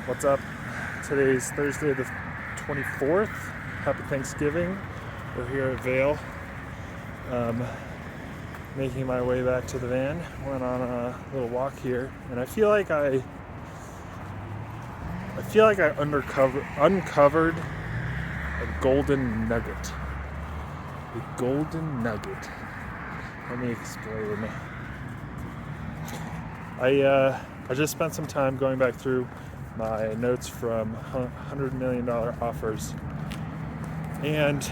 What's up? Today's Thursday the 24th. Happy Thanksgiving. We're here at Vail. Making my way back to the van. Went on a little walk here, and I feel like I uncovered a golden nugget. A golden nugget. Let me explain. I just spent some time going back through my notes from $100 million offers, and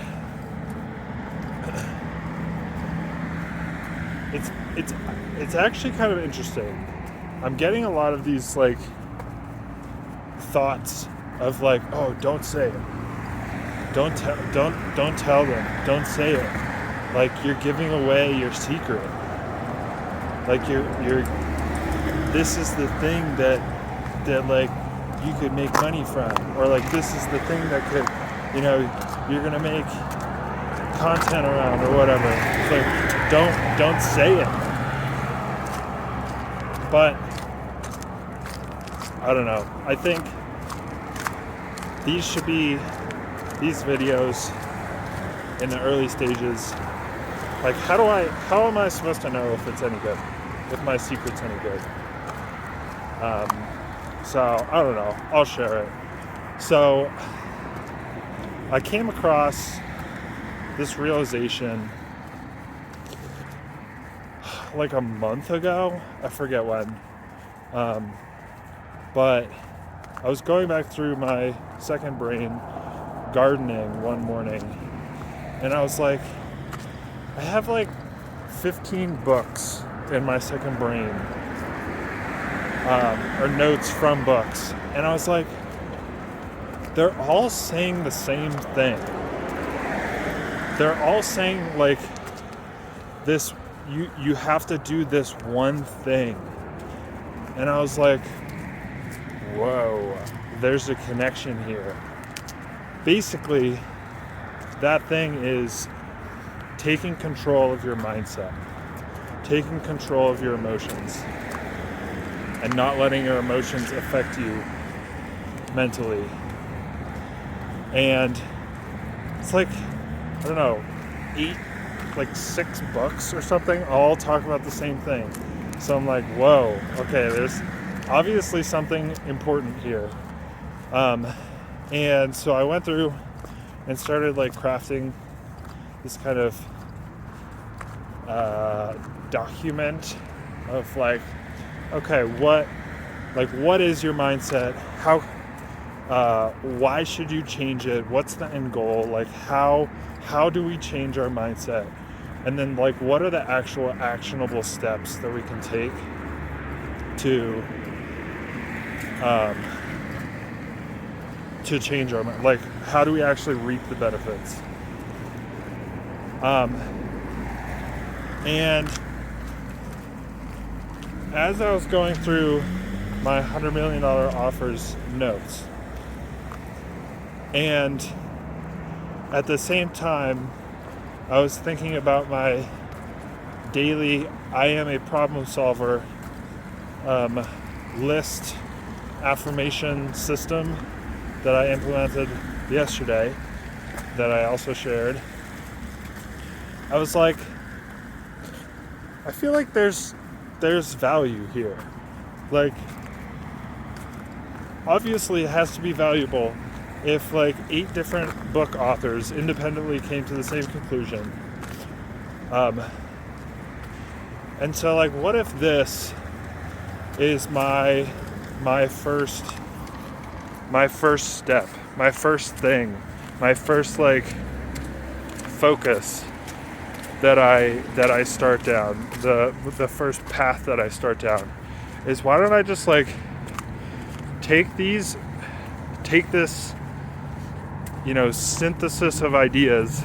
it's actually kind of interesting. I'm getting a lot of these like thoughts of like, oh, don't say it, don't tell them, don't say it, like you're giving away your secret, like you're this is the thing that like you could make money from, or like this is the thing that could, you're gonna make content around or whatever. It's like don't say it. But I don't know. I think these videos in the early stages. Like how am I supposed to know if it's any good? If my secret's any good? So I don't know. I'll share it. So I came across this realization like a month ago. I forget when. But I was going back through my second brain gardening one morning, and I was like, I have like 15 books in my second brain. Or notes from books, and I was like, they're all saying the same thing. They're all saying like this, you have to do this one thing. And I was like, whoa, there's a connection here. Basically, that thing is taking control of your mindset, taking control of your emotions, and not letting your emotions affect you mentally. And it's like, I don't know, 6 books or something, all talk about the same thing. So I'm like, whoa, okay, there's obviously something important here. And so I went through and started like crafting this kind of document of like, okay, what is your mindset? Why should you change it? What's the end goal? Like how do we change our mindset? And then like, what are the actual actionable steps that we can take to change our mind? Like, how do we actually reap the benefits? And as I was going through my $100 million offers notes, and at the same time, I was thinking about my daily I am a problem solver list affirmation system that I implemented yesterday, that I also shared. I was like, I feel like there's value here. Like, obviously it has to be valuable if like 8 different book authors independently came to the same conclusion. And so like, what if this is my first step, my first thing, my first like focus that I start down, the first path that I start down, is why don't I just like take this synthesis of ideas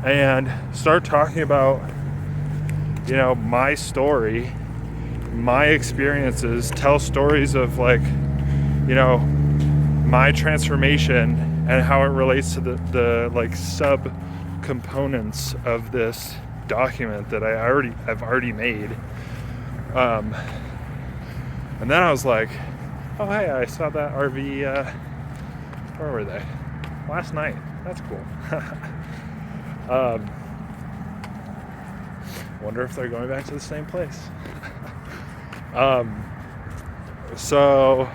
and start talking about my story, my experiences, tell stories of like my transformation and how it relates to the like sub components of this document that I've already made. And then I was like, oh hey, I saw that RV, where were they? Last night. That's cool. Wonder if they're going back to the same place. So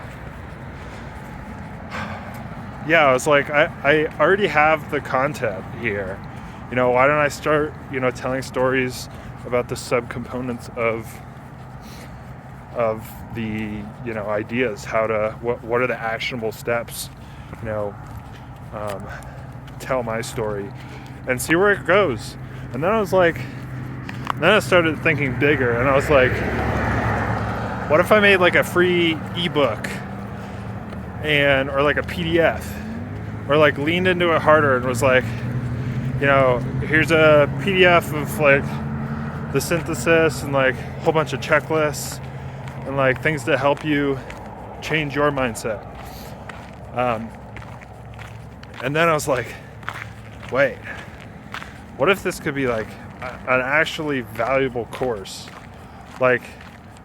yeah, I was like, I already have the content here. Why don't I start, telling stories about the subcomponents of the, ideas, what are the actionable steps, tell my story and see where it goes. And then I started thinking bigger, and I was like, what if I made like a free ebook or like a PDF, or like leaned into it harder and was like, here's a PDF of like the synthesis and like a whole bunch of checklists and like things to help you change your mindset. And then I was like, wait, what if this could be like an actually valuable course? Like,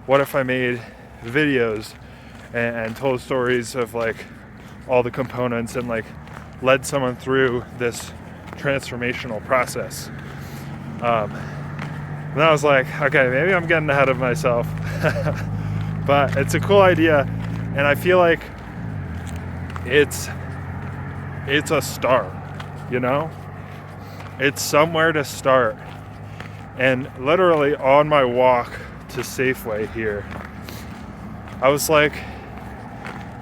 what if I made videos and told stories of like all the components and like led someone through this transformational process? And I was like, okay, maybe I'm getting ahead of myself. But it's a cool idea, and I feel like it's a start, It's somewhere to start. And literally on my walk to Safeway here, I was like,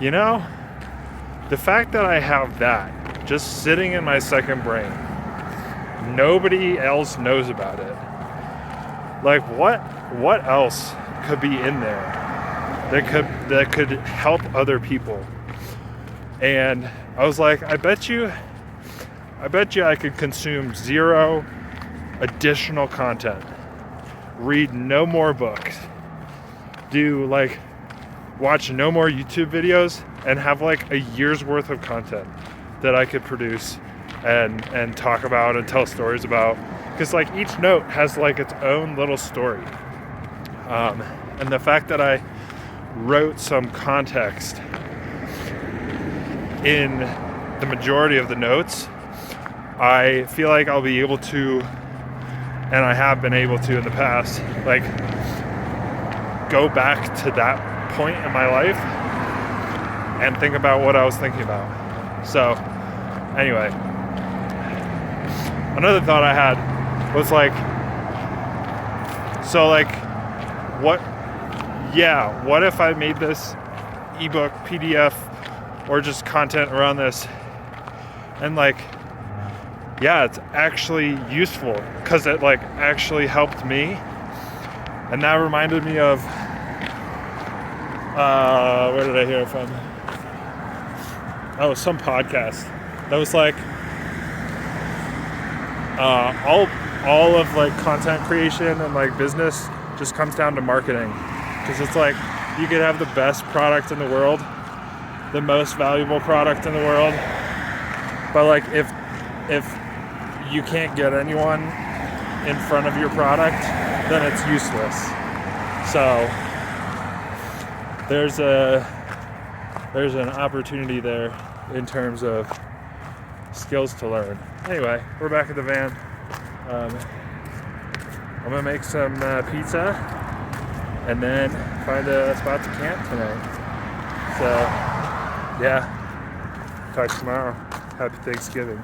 the fact that I have that just sitting in my second brain, nobody else knows about it. Like, what else could be in there that could help other people? And I was like, I bet you I could consume 0 additional content, read no more books, watch no more YouTube videos, and have like a year's worth of content that I could produce and talk about and tell stories about. Because like each note has like its own little story. And the fact that I wrote some context in the majority of the notes, I feel like I'll be able to, and I have been able to in the past, like go back to that point in my life and think about what I was thinking about. So anyway, another thought I had was like, what if I made this ebook, PDF, or just content around this, and it's actually useful because it like actually helped me. And that reminded me of where did I hear it from? Oh, some podcast that was like all of like content creation and like business just comes down to marketing. Because it's like you could have the best product in the world, the most valuable product in the world, but like if you can't get anyone in front of your product, then it's useless. So there's an opportunity there in terms of skills to learn. Anyway, we're back at the van. I'm gonna make some pizza and then find a spot to camp tonight. So yeah, talk tomorrow. Happy Thanksgiving.